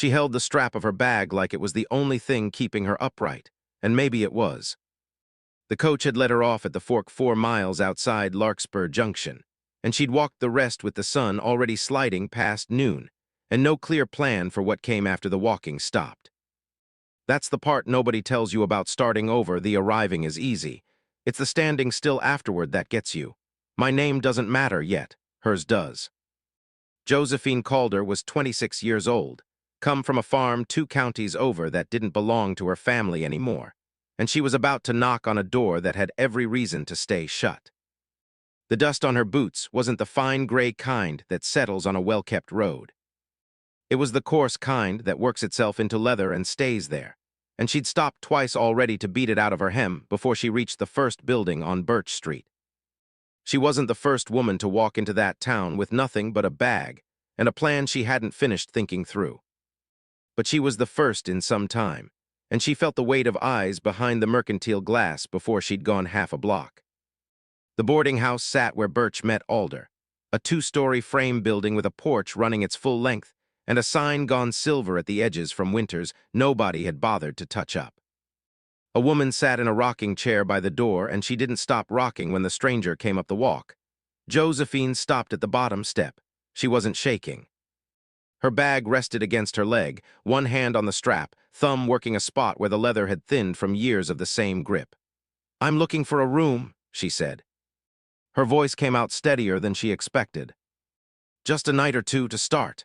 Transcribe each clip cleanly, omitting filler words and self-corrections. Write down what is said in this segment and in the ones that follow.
She held the strap of her bag like it was the only thing keeping her upright, and maybe it was. The coach had let her off at the fork 4 miles outside Larkspur Junction, and she'd walked the rest with the sun already sliding past noon, and no clear plan for what came after the walking stopped. That's the part nobody tells you about starting over. The arriving is easy. It's the standing still afterward that gets you. My name doesn't matter yet. Hers does. Josephine Calder was 26 years old, come from a farm 2 counties over that didn't belong to her family anymore, and she was about to knock on a door that had every reason to stay shut. The dust on her boots wasn't the fine gray kind that settles on a well-kept road. It was the coarse kind that works itself into leather and stays there, and she'd stopped twice already to beat it out of her hem before she reached the first building on Birch Street. She wasn't the first woman to walk into that town with nothing but a bag and a plan she hadn't finished thinking through. But she was the first in some time, and she felt the weight of eyes behind the mercantile glass before she'd gone half a block. The boarding house sat where Birch met Alder, a 2-story frame building with a porch running its full length and a sign gone silver at the edges from winters nobody had bothered to touch up. A woman sat in a rocking chair by the door, and she didn't stop rocking when the stranger came up the walk. Josephine stopped at the bottom step. She wasn't shaking. Her bag rested against her leg, one hand on the strap, thumb working a spot where the leather had thinned from years of the same grip. "I'm looking for a room," she said. Her voice came out steadier than she expected. "Just a night or two to start."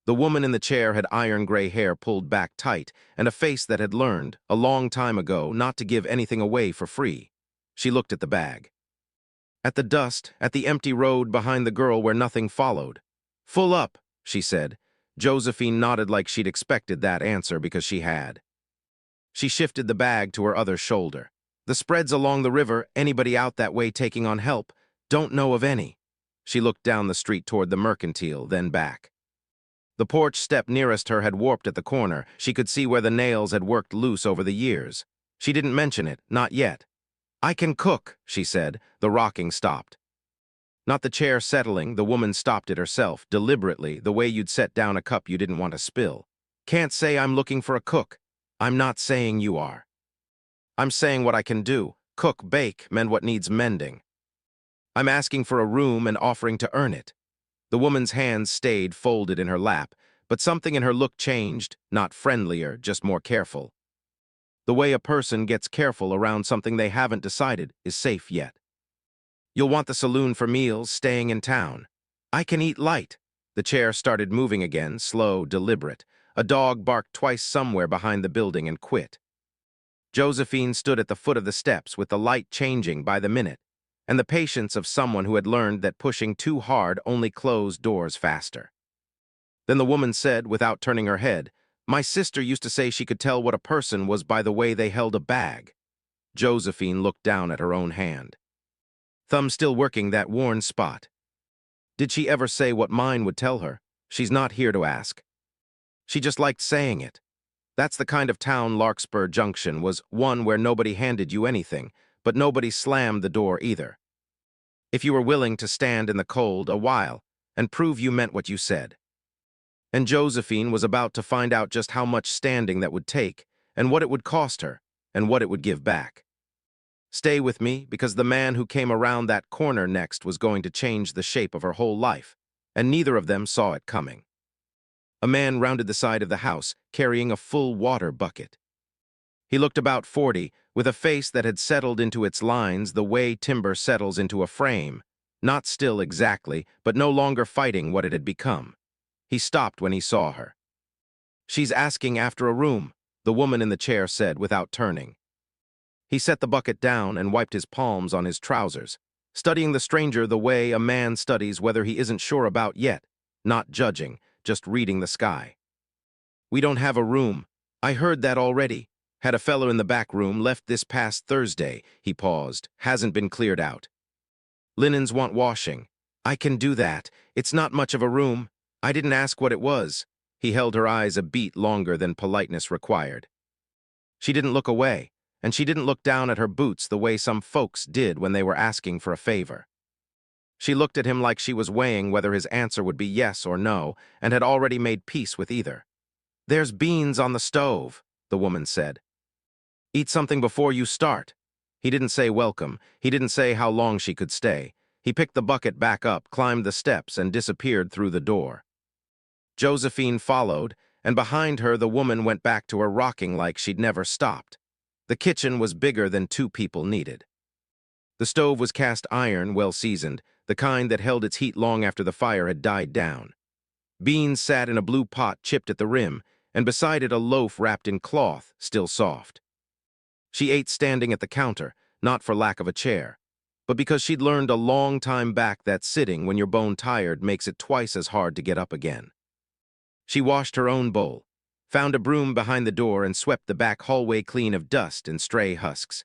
The woman in the chair had iron-gray hair pulled back tight and a face that had learned, a long time ago, not to give anything away for free. She looked at the bag. At the dust, at the empty road behind the girl where nothing followed. "Full up," she said. Josephine nodded like she'd expected that answer because she had. She shifted the bag to her other shoulder. "The spreads along the river, anybody out that way taking on help? Don't know of any." She looked down the street toward the mercantile, then back. The porch step nearest her had warped at the corner. She could see where the nails had worked loose over the years. She didn't mention it, not yet. "I can cook," she said. The rocking stopped. Not the chair settling, the woman stopped it herself, deliberately, the way you'd set down a cup you didn't want to spill. "Can't say I'm looking for a cook. I'm not saying you are. I'm saying what I can do. Cook, bake, mend what needs mending. I'm asking for a room and offering to earn it." The woman's hands stayed folded in her lap, but something in her look changed, not friendlier, just more careful. The way a person gets careful around something they haven't decided is safe yet. "You'll want the saloon for meals, staying in town." "I can eat light." The chair started moving again, slow, deliberate. A dog barked twice somewhere behind the building and quit. Josephine stood at the foot of the steps with the light changing by the minute, and the patience of someone who had learned that pushing too hard only closed doors faster. Then the woman said, without turning her head, "My sister used to say she could tell what a person was by the way they held a bag." Josephine looked down at her own hand. Thumb still working that worn spot. "Did she ever say what mine would tell her? She's not here to ask. She just liked saying it. That's the kind of town Larkspur Junction was, one where nobody handed you anything, but nobody slammed the door either. If you were willing to stand in the cold a while and prove you meant what you said." And Josephine was about to find out just how much standing that would take, and what it would cost her, and what it would give back. Stay with me, because the man who came around that corner next was going to change the shape of her whole life, and neither of them saw it coming. A man rounded the side of the house, carrying a full water bucket. He looked about 40, with a face that had settled into its lines the way timber settles into a frame, not still exactly, but no longer fighting what it had become. He stopped when he saw her. "She's asking after a room," the woman in the chair said without turning. He set the bucket down and wiped his palms on his trousers, studying the stranger the way a man studies whether he isn't sure about yet, not judging, just reading the sky. "We don't have a room. I heard that already. Had a fellow in the back room, left this past Thursday." He paused. "Hasn't been cleared out. Linens want washing." "I can do that. It's not much of a room. I didn't ask what it was." He held her eyes a beat longer than politeness required. She didn't look away, and she didn't look down at her boots the way some folks did when they were asking for a favor. She looked at him like she was weighing whether his answer would be yes or no, and had already made peace with either. "There's beans on the stove," the woman said. "Eat something before you start." He didn't say welcome. He didn't say how long she could stay. He picked the bucket back up, climbed the steps, and disappeared through the door. Josephine followed, and behind her the woman went back to her rocking like she'd never stopped. The kitchen was bigger than two people needed. The stove was cast iron, well seasoned, the kind that held its heat long after the fire had died down. Beans sat in a blue pot chipped at the rim, and beside it a loaf wrapped in cloth, still soft. She ate standing at the counter, not for lack of a chair, but because she'd learned a long time back that sitting when you're bone tired makes it twice as hard to get up again. She washed her own bowl, found a broom behind the door, and swept the back hallway clean of dust and stray husks.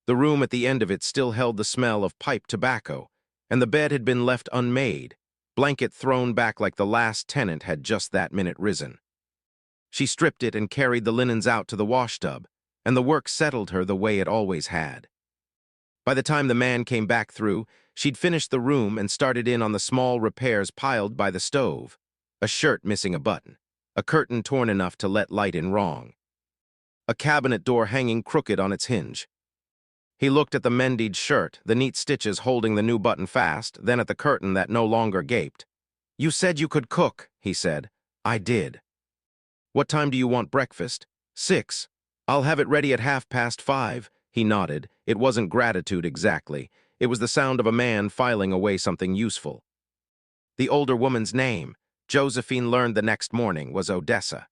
The room at the end of it still held the smell of pipe tobacco, and the bed had been left unmade, blanket thrown back like the last tenant had just that minute risen. She stripped it and carried the linens out to the washtub, and the work settled her the way it always had. By the time the man came back through, she'd finished the room and started in on the small repairs piled by the stove. A shirt missing a button, a curtain torn enough to let light in wrong, a cabinet door hanging crooked on its hinge. He looked at the mended shirt, the neat stitches holding the new button fast, then at the curtain that no longer gaped. "You said you could cook," he said. "I did." "What time do you want breakfast?" "6. I'll have it ready at 5:30. He nodded. It wasn't gratitude exactly. It was the sound of a man filing away something useful. The older woman's name, Josephine learned the next morning, was Odessa.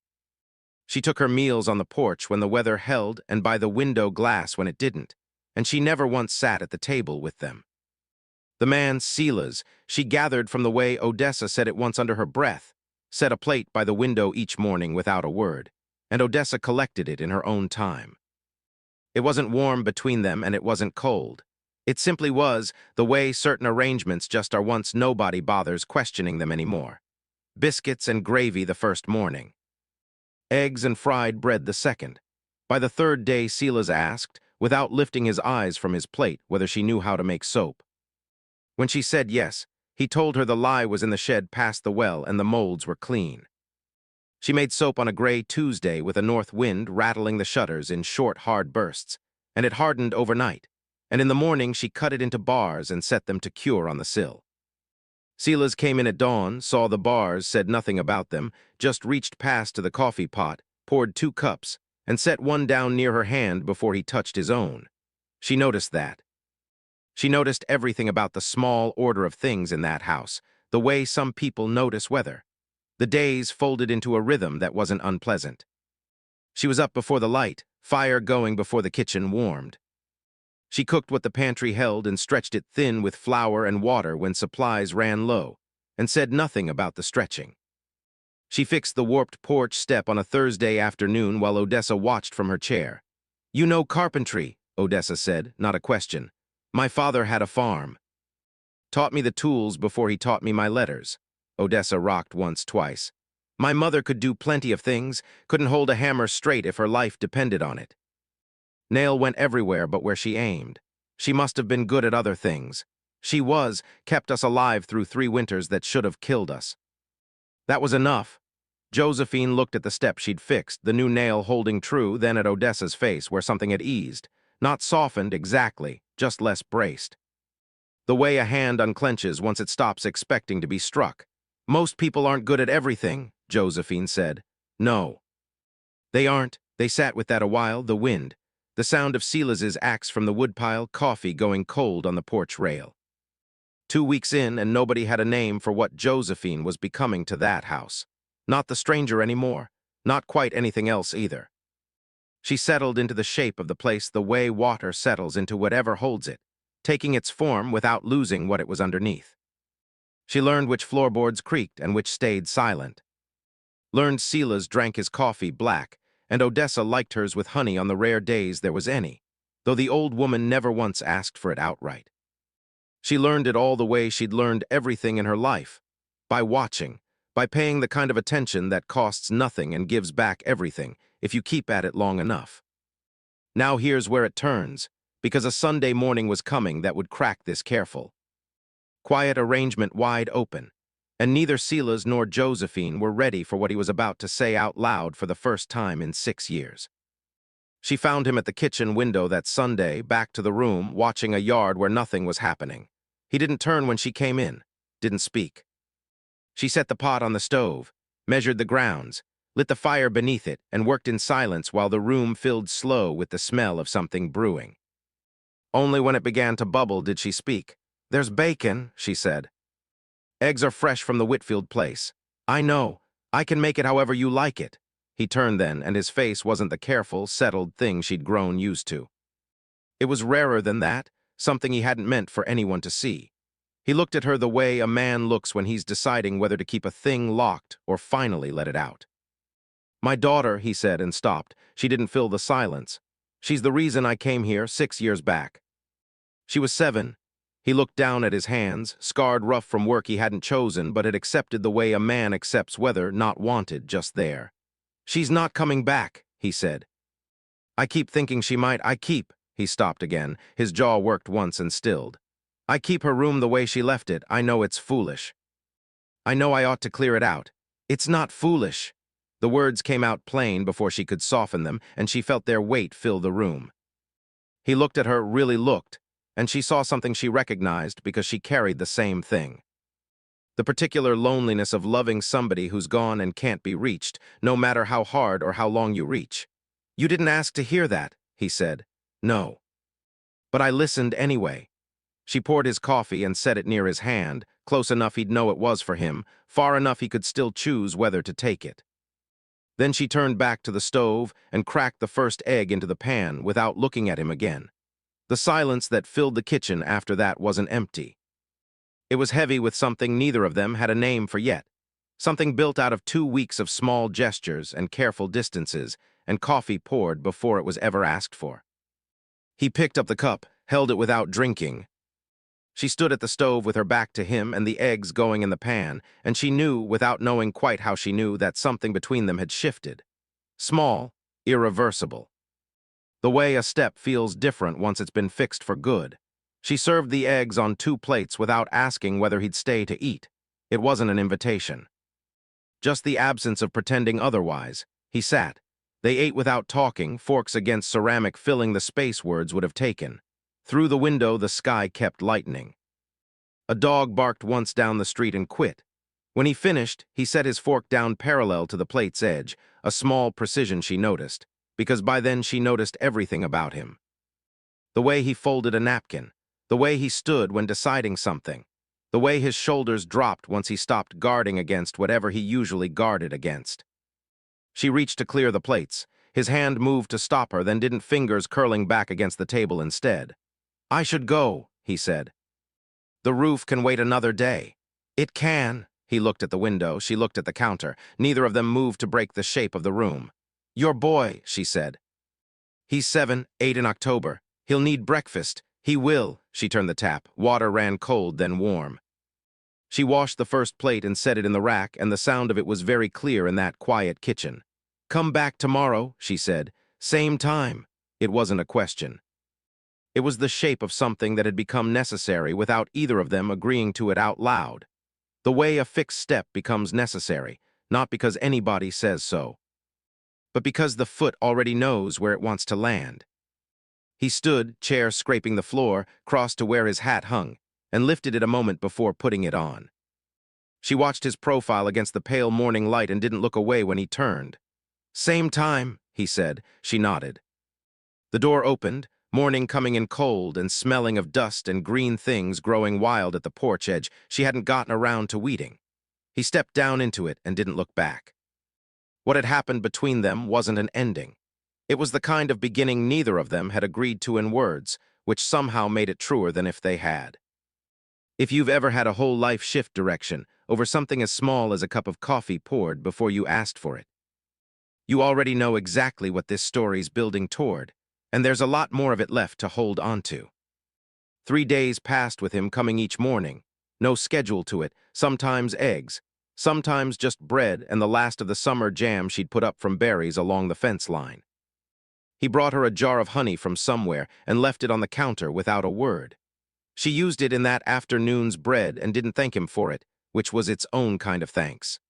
She took her meals on the porch when the weather held and by the window glass when it didn't, and she never once sat at the table with them. The man, Sila's, she gathered from the way Odessa said it once under her breath, set a plate by the window each morning without a word, and Odessa collected it in her own time. It wasn't warm between them and it wasn't cold. It simply was the way certain arrangements just are once nobody bothers questioning them anymore. Biscuits and gravy the first morning. Eggs and fried bread the second. By the third day, Silas asked, without lifting his eyes from his plate, whether she knew how to make soap. When she said yes, he told her the lye was in the shed past the well and the molds were clean. She made soap on a gray Tuesday with a north wind rattling the shutters in short, hard bursts, and it hardened overnight, and in the morning she cut it into bars and set them to cure on the sill. Silas came in at dawn, saw the bars, said nothing about them, just reached past to the coffee pot, poured 2 cups, and set one down near her hand before he touched his own. She noticed that. She noticed everything about the small order of things in that house, the way some people notice weather. The days folded into a rhythm that wasn't unpleasant. She was up before the light, fire going before the kitchen warmed. She cooked what the pantry held and stretched it thin with flour and water when supplies ran low, and said nothing about the stretching. She fixed the warped porch step on a Thursday afternoon while Odessa watched from her chair. "You know carpentry," Odessa said, not a question. "My father had a farm. Taught me the tools before he taught me my letters." Odessa rocked once, twice. "My mother could do plenty of things, couldn't hold a hammer straight if her life depended on it. Nail went everywhere but where she aimed. She must have been good at other things. She kept us alive through 3 winters that should have killed us." That was enough. Josephine looked at the step she'd fixed, the new nail holding true, then at Odessa's face where something had eased. Not softened exactly, just less braced. The way a hand unclenches once it stops expecting to be struck. "Most people aren't good at everything," Josephine said. "No. They aren't." They sat with that a while, the wind, the sound of Silas's axe from the woodpile, coffee going cold on the porch rail. 2 weeks in, and nobody had a name for what Josephine was becoming to that house. Not the stranger anymore, not quite anything else either. She settled into the shape of the place the way water settles into whatever holds it, taking its form without losing what it was underneath. She learned which floorboards creaked and which stayed silent. Learned Silas drank his coffee black, and Odessa liked hers with honey on the rare days there was any, though the old woman never once asked for it outright. She learned it all the way she'd learned everything in her life, by watching, by paying the kind of attention that costs nothing and gives back everything if you keep at it long enough. Now here's where it turns, because a Sunday morning was coming that would crack this careful. Quiet arrangement wide open, and neither Silas nor Josephine were ready for what he was about to say out loud for the first time in 6 years. She found him at the kitchen window that Sunday, back to the room, watching a yard where nothing was happening. He didn't turn when she came in, didn't speak. She set the pot on the stove, measured the grounds, lit the fire beneath it, and worked in silence while the room filled slow with the smell of something brewing. Only when it began to bubble did she speak. "There's bacon," she said. "Eggs are fresh from the Whitfield place. I know. I can make it however you like it." He turned then, and his face wasn't the careful, settled thing she'd grown used to. It was rarer than that, something he hadn't meant for anyone to see. He looked at her the way a man looks when he's deciding whether to keep a thing locked or finally let it out. "My daughter," he said and stopped. She didn't fill the silence. "She's the reason I came here 6 years back." She was 7. He looked down at his hands, scarred rough from work he hadn't chosen but had accepted the way a man accepts weather not wanted just there. "She's not coming back," he said. "I keep thinking she might. He stopped again. His jaw worked once and stilled. "I keep her room the way she left it. I know it's foolish. I know I ought to clear it out. It's not foolish." The words came out plain before she could soften them, and she felt their weight fill the room. He looked at her, really looked, and she saw something she recognized because she carried the same thing. The particular loneliness of loving somebody who's gone and can't be reached, no matter how hard or how long you reach. "You didn't ask to hear that," he said. "No. But I listened anyway." She poured his coffee and set it near his hand, close enough he'd know it was for him, far enough he could still choose whether to take it. Then she turned back to the stove and cracked the first egg into the pan without looking at him again. The silence that filled the kitchen after that wasn't empty. It was heavy with something neither of them had a name for yet, something built out of 2 weeks of small gestures and careful distances, and coffee poured before it was ever asked for. He picked up the cup, held it without drinking. She stood at the stove with her back to him and the eggs going in the pan, and she knew, without knowing quite how she knew, that something between them had shifted. Small, irreversible. The way a step feels different once it's been fixed for good. She served the eggs on 2 plates without asking whether he'd stay to eat. It wasn't an invitation. Just the absence of pretending otherwise. He sat. They ate without talking, forks against ceramic filling the space words would have taken. Through the window, the sky kept lightening. A dog barked once down the street and quit. When he finished, he set his fork down parallel to the plate's edge, a small precision she noticed, because by then she noticed everything about him. The way he folded a napkin, the way he stood when deciding something, the way his shoulders dropped once he stopped guarding against whatever he usually guarded against. She reached to clear the plates. His hand moved to stop her, then didn't, fingers curling back against the table instead. "I should go," he said. "The roof can wait another day." "It can." He looked at the window, she looked at the counter. Neither of them moved to break the shape of the room. "Your boy," she said. "He's 7, 8 in October. He'll need breakfast. He will." She turned the tap. Water ran cold, then warm. She washed the first plate and set it in the rack, and the sound of it was very clear in that quiet kitchen. "Come back tomorrow," she said. "Same time." It wasn't a question. It was the shape of something that had become necessary without either of them agreeing to it out loud. The way a fixed step becomes necessary, not because anybody says so, but because the foot already knows where it wants to land. He stood, chair scraping the floor, crossed to where his hat hung, and lifted it a moment before putting it on. She watched his profile against the pale morning light and didn't look away when he turned. "Same time," he said. She nodded. The door opened, morning coming in cold and smelling of dust and green things growing wild at the porch edge she hadn't gotten around to weeding. He stepped down into it and didn't look back. What had happened between them wasn't an ending. It was the kind of beginning neither of them had agreed to in words, which somehow made it truer than if they had. If you've ever had a whole life shift direction over something as small as a cup of coffee poured before you asked for it, you already know exactly what this story's building toward, and there's a lot more of it left to hold onto. 3 days passed with him coming each morning, no schedule to it, sometimes eggs, sometimes just bread and the last of the summer jam she'd put up from berries along the fence line. He brought her a jar of honey from somewhere and left it on the counter without a word. She used it in that afternoon's bread and didn't thank him for it, which was its own kind of thanks.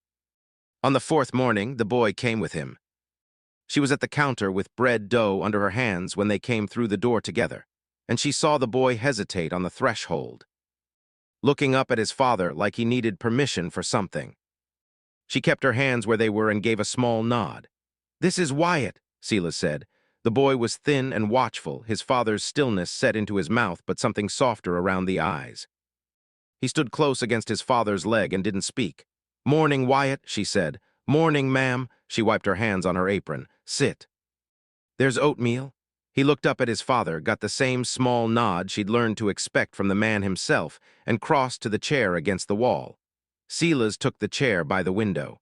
On the fourth morning, the boy came with him. She was at the counter with bread dough under her hands when they came through the door together, and she saw the boy hesitate on the threshold, looking up at his father like he needed permission for something. She kept her hands where they were and gave a small nod. "This is Wyatt," Seela said. The boy was thin and watchful, his father's stillness set into his mouth but something softer around the eyes. He stood close against his father's leg and didn't speak. "Morning, Wyatt," she said. "Morning, ma'am." She wiped her hands on her apron. "Sit." "There's oatmeal." He looked up at his father, got the same small nod she'd learned to expect from the man himself, and crossed to the chair against the wall. Seela's took the chair by the window.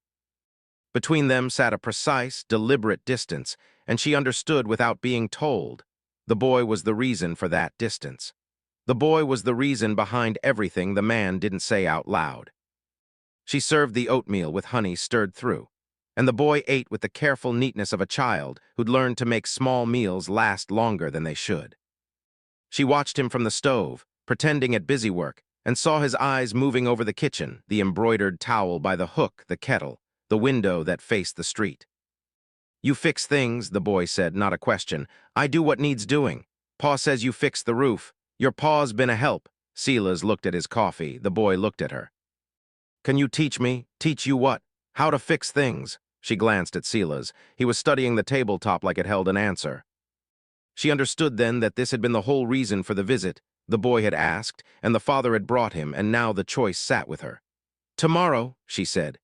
Between them sat a precise, deliberate distance, and she understood without being told. The boy was the reason for that distance. The boy was the reason behind everything the man didn't say out loud. She served the oatmeal with honey stirred through, and the boy ate with the careful neatness of a child who'd learned to make small meals last longer than they should. She watched him from the stove, pretending at busy work, and saw his eyes moving over the kitchen, the embroidered towel by the hook, the kettle, the window that faced the street. "You fix things," the boy said, not a question. "I do what needs doing. Pa says you fix the roof. Your pa's been a help." Seela's looked at his coffee. The boy looked at her. "Can you teach me? Teach you what? How to fix things?" She glanced at Seela's. He was studying the tabletop like it held an answer. She understood then that this had been the whole reason for the visit. The boy had asked, and the father had brought him, and now the choice sat with her. "Tomorrow," she said.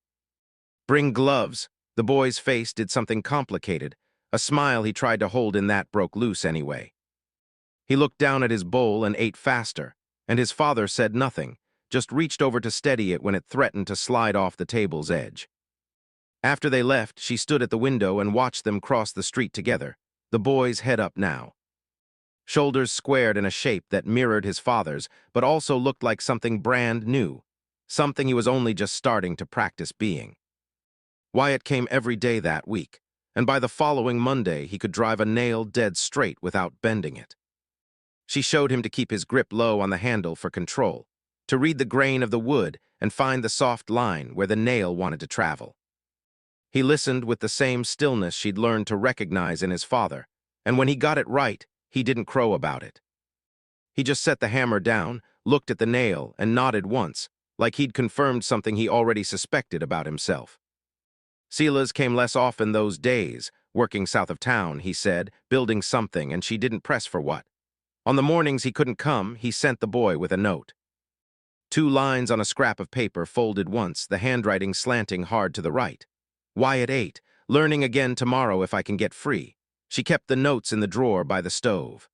"Bring gloves." The boy's face did something complicated. A smile he tried to hold in that broke loose anyway. He looked down at his bowl and ate faster, and his father said nothing, just reached over to steady it when it threatened to slide off the table's edge. After they left, she stood at the window and watched them cross the street together, the boy's head up now. Shoulders squared in a shape that mirrored his father's, but also looked like something brand new, something he was only just starting to practice being. Wyatt came every day that week, and by the following Monday he could drive a nail dead straight without bending it. She showed him to keep his grip low on the handle for control, to read the grain of the wood and find the soft line where the nail wanted to travel. He listened with the same stillness she'd learned to recognize in his father, and when he got it right, he didn't crow about it. He just set the hammer down, looked at the nail, and nodded once, like he'd confirmed something he already suspected about himself. Seela's came less often those days, working south of town, he said, building something, and she didn't press for what. On the mornings he couldn't come, he sent the boy with a note. 2 lines on a scrap of paper folded once, the handwriting slanting hard to the right. "Wyatt 8, learning again tomorrow if I can get free." She kept the notes in the drawer by the stove.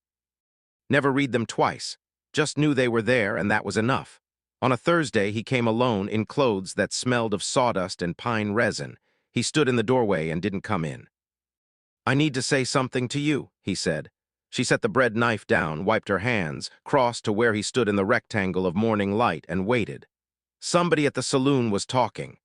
Never read them twice, just knew they were there and that was enough. On a Thursday he came alone in clothes that smelled of sawdust and pine resin. He stood in the doorway and didn't come in. "I need to say something to you," he said. She set the bread knife down, wiped her hands, crossed to where he stood in the rectangle of morning light and waited. "Somebody at the saloon was talking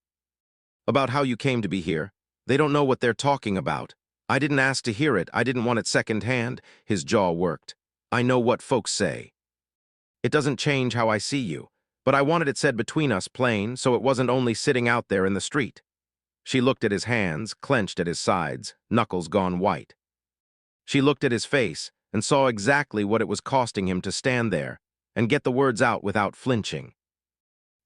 about how you came to be here. They don't know what they're talking about. I didn't ask to hear it. I didn't want it secondhand." His jaw worked. "I know what folks say. It doesn't change how I see you, but I wanted it said between us plain so it wasn't only sitting out there in the street." She looked at his hands, clenched at his sides, knuckles gone white. She looked at his face and saw exactly what it was costing him to stand there and get the words out without flinching.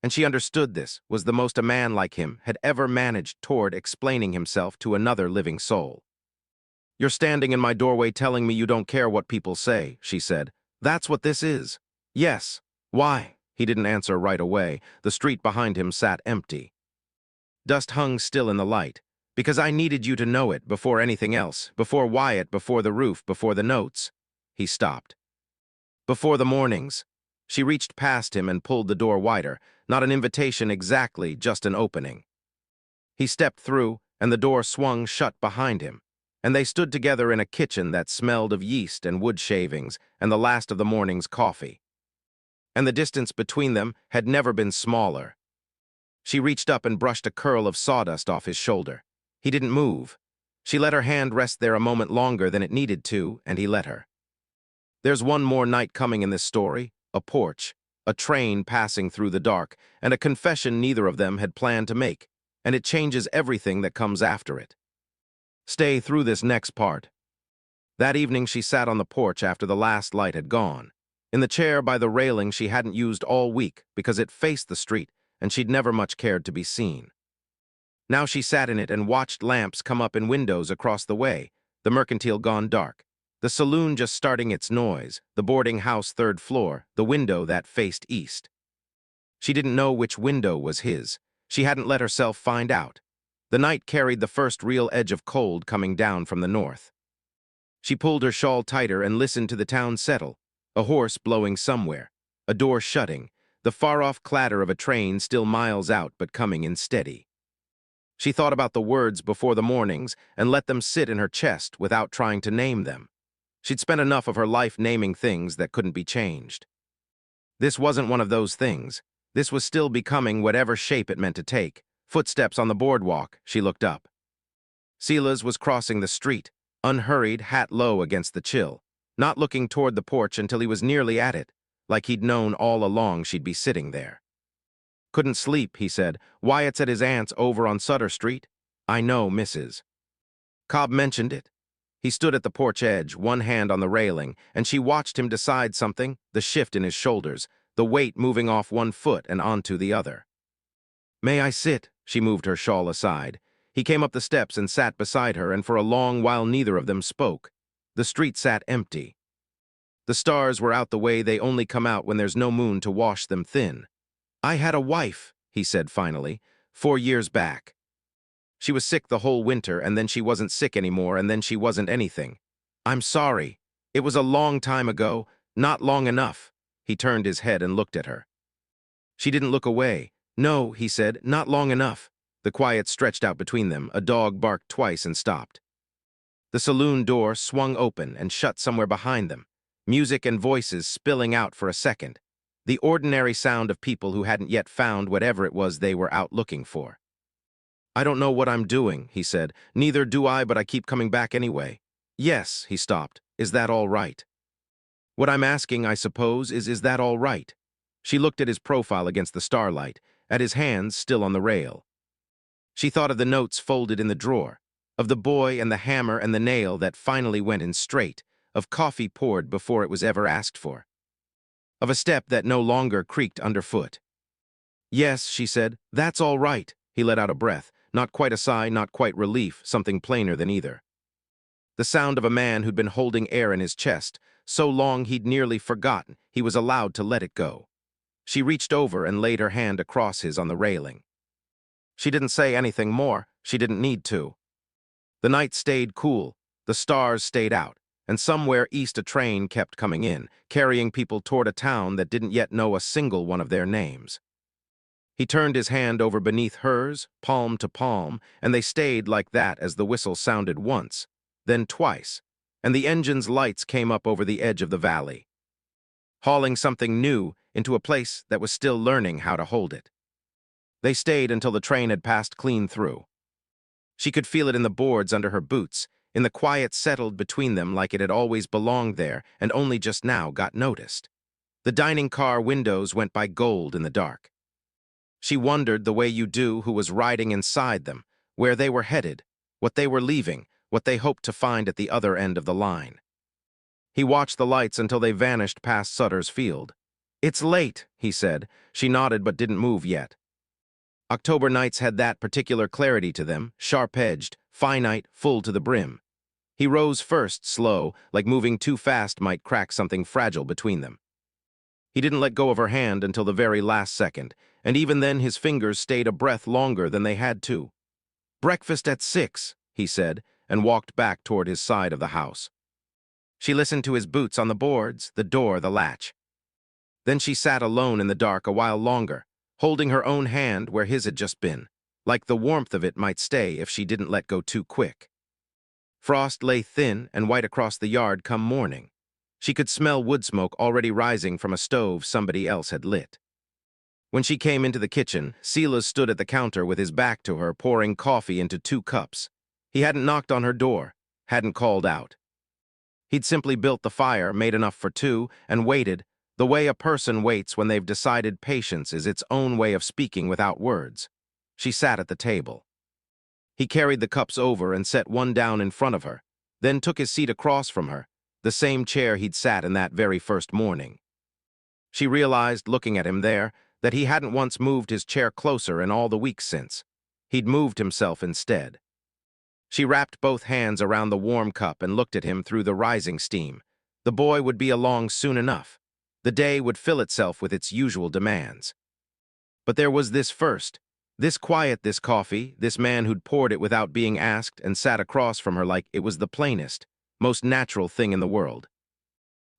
And she understood this was the most a man like him had ever managed toward explaining himself to another living soul. "You're standing in my doorway telling me you don't care what people say," she said. "That's what this is." "Yes. Why?" He didn't answer right away. The street behind him sat empty. Dust hung still in the light. "Because I needed you to know it before anything else, before Wyatt, before the roof, before the notes." He stopped. "Before the mornings." She reached past him and pulled the door wider. Not an invitation exactly, just an opening. He stepped through, and the door swung shut behind him, and they stood together in a kitchen that smelled of yeast and wood shavings and the last of the morning's coffee. And the distance between them had never been smaller. She reached up and brushed a curl of sawdust off his shoulder. He didn't move. She let her hand rest there a moment longer than it needed to, and he let her. "There's one more night coming in this story, a porch." a train passing through the dark, and a confession neither of them had planned to make, and it changes everything that comes after it. Stay through this next part. That evening she sat on the porch after the last light had gone, in the chair by the railing she hadn't used all week because it faced the street and she'd never much cared to be seen. Now she sat in it and watched lamps come up in windows across the way, the mercantile gone dark, the saloon just starting its noise, the boarding house third floor, the window that faced east. She didn't know which window was his. She hadn't let herself find out. The night carried the first real edge of cold coming down from the north. She pulled her shawl tighter and listened to the town settle, a horse blowing somewhere, a door shutting, the far-off clatter of a train still miles out but coming in steady. She thought about the words before the mornings and let them sit in her chest without trying to name them. She'd spent enough of her life naming things that couldn't be changed. This wasn't one of those things. This was still becoming whatever shape it meant to take. Footsteps on the boardwalk, she looked up. Silas was crossing the street, unhurried, hat low against the chill, not looking toward the porch until he was nearly at it, like he'd known all along she'd be sitting there. "Couldn't sleep," he said. "Wyatt's at his aunt's over on Sutter Street." "I know, Mrs. Cobb mentioned it." He stood at the porch edge, one hand on the railing, and she watched him decide something, the shift in his shoulders, the weight moving off one foot and onto the other. "May I sit?" She moved her shawl aside. He came up the steps and sat beside her, and for a long while neither of them spoke. The street sat empty. The stars were out the way they only come out when there's no moon to wash them thin. "I had a wife," he said finally, 4 years back. She was sick the whole winter, and then she wasn't sick anymore, and then she wasn't anything. "I'm sorry. It was a long time ago, not long enough." He turned his head and looked at her. She didn't look away. "No," he said, "not long enough." The quiet stretched out between them. A dog barked twice and stopped. The saloon door swung open and shut somewhere behind them, music and voices spilling out for a second, the ordinary sound of people who hadn't yet found whatever it was they were out looking for. "I don't know what I'm doing," he said. "Neither do I, but I keep coming back anyway." "Yes," he stopped. "Is that all right?" "What I'm asking, I suppose, is that all right?" She looked at his profile against the starlight, at his hands still on the rail. She thought of the notes folded in the drawer, of the boy and the hammer and the nail that finally went in straight, of coffee poured before it was ever asked for, of a step that no longer creaked underfoot. "Yes," she said, "that's all right." He let out a breath, not quite a sigh, not quite relief, something plainer than either. The sound of a man who'd been holding air in his chest, so long he'd nearly forgotten he was allowed to let it go. She reached over and laid her hand across his on the railing. She didn't say anything more. She didn't need to. The night stayed cool. The stars stayed out. And somewhere east a train kept coming in, carrying people toward a town that didn't yet know a single one of their names. He turned his hand over beneath hers, palm to palm, and they stayed like that as the whistle sounded once, then twice, and the engine's lights came up over the edge of the valley, hauling something new into a place that was still learning how to hold it. They stayed until the train had passed clean through. She could feel it in the boards under her boots, in the quiet settled between them like it had always belonged there and only just now got noticed. The dining car windows went by gold in the dark. She wondered the way you do who was riding inside them, where they were headed, what they were leaving, what they hoped to find at the other end of the line. He watched the lights until they vanished past Sutter's Field. "It's late," he said. She nodded but didn't move yet. October nights had that particular clarity to them, sharp-edged, finite, full to the brim. He rose first, slow, like moving too fast might crack something fragile between them. He didn't let go of her hand until the very last second, and even then his fingers stayed a breath longer than they had to. "Breakfast at 6, he said, and walked back toward his side of the house. She listened to his boots on the boards, the door, the latch. Then she sat alone in the dark a while longer, holding her own hand where his had just been, like the warmth of it might stay if she didn't let go too quick. Frost lay thin and white across the yard come morning. She could smell wood smoke already rising from a stove somebody else had lit. When she came into the kitchen, Silas stood at the counter with his back to her, pouring coffee into 2 cups. He hadn't knocked on her door, hadn't called out. He'd simply built the fire, made enough for 2, and waited, The way a person waits when they've decided patience is its own way of speaking without words. She sat at the table. He carried the cups over and set one down in front of her, then took his seat across from her, the same chair he'd sat in that very first morning. She realized, looking at him there, that he hadn't once moved his chair closer in all the weeks since. He'd moved himself instead. She wrapped both hands around the warm cup and looked at him through the rising steam. The boy would be along soon enough. The day would fill itself with its usual demands. But there was this first. This quiet, this coffee, this man who'd poured it without being asked and sat across from her like it was the plainest, most natural thing in the world.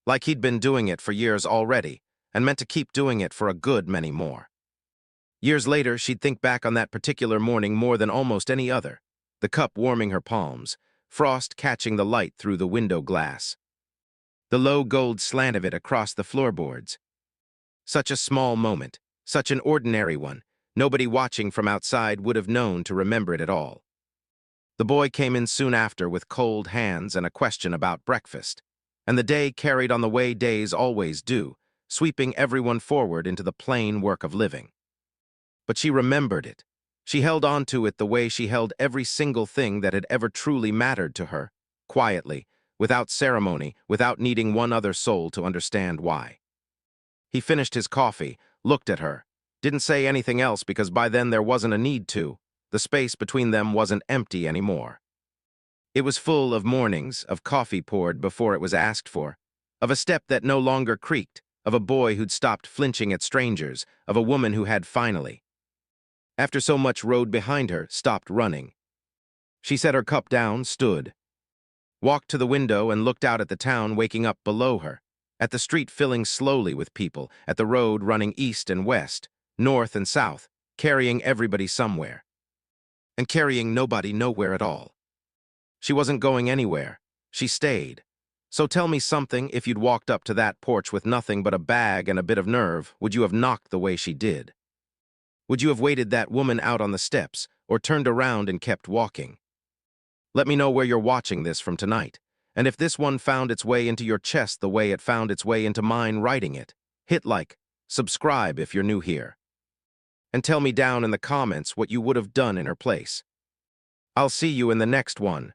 Like he'd been doing it for years already, and meant to keep doing it for a good many more. Years later, she'd think back on that particular morning more than almost any other, the cup warming her palms, frost catching the light through the window glass, the low gold slant of it across the floorboards. Such a small moment, such an ordinary one, nobody watching from outside would have known to remember it at all. The boy came in soon after with cold hands and a question about breakfast, and the day carried on the way days always do, sweeping everyone forward into the plain work of living. But she remembered it. She held on to it the way she held every single thing that had ever truly mattered to her, quietly, without ceremony, without needing one other soul to understand why. He finished his coffee, looked at her, didn't say anything else because by then there wasn't a need to. The space between them wasn't empty anymore. It was full of mornings, of coffee poured before it was asked for, of a step that no longer creaked, of a boy who'd stopped flinching at strangers, of a woman who had finally, after so much road behind her, stopped running. She set her cup down, stood, walked to the window and looked out at the town waking up below her, at the street filling slowly with people, at the road running east and west, north and south, carrying everybody somewhere, and carrying nobody nowhere at all. She wasn't going anywhere. She stayed. So tell me something, if you'd walked up to that porch with nothing but a bag and a bit of nerve, would you have knocked the way she did? Would you have waited that woman out on the steps, or turned around and kept walking? Let me know where you're watching this from tonight, and if this one found its way into your chest the way it found its way into mine writing it, hit like, subscribe if you're new here, and tell me down in the comments what you would have done in her place. I'll see you in the next one.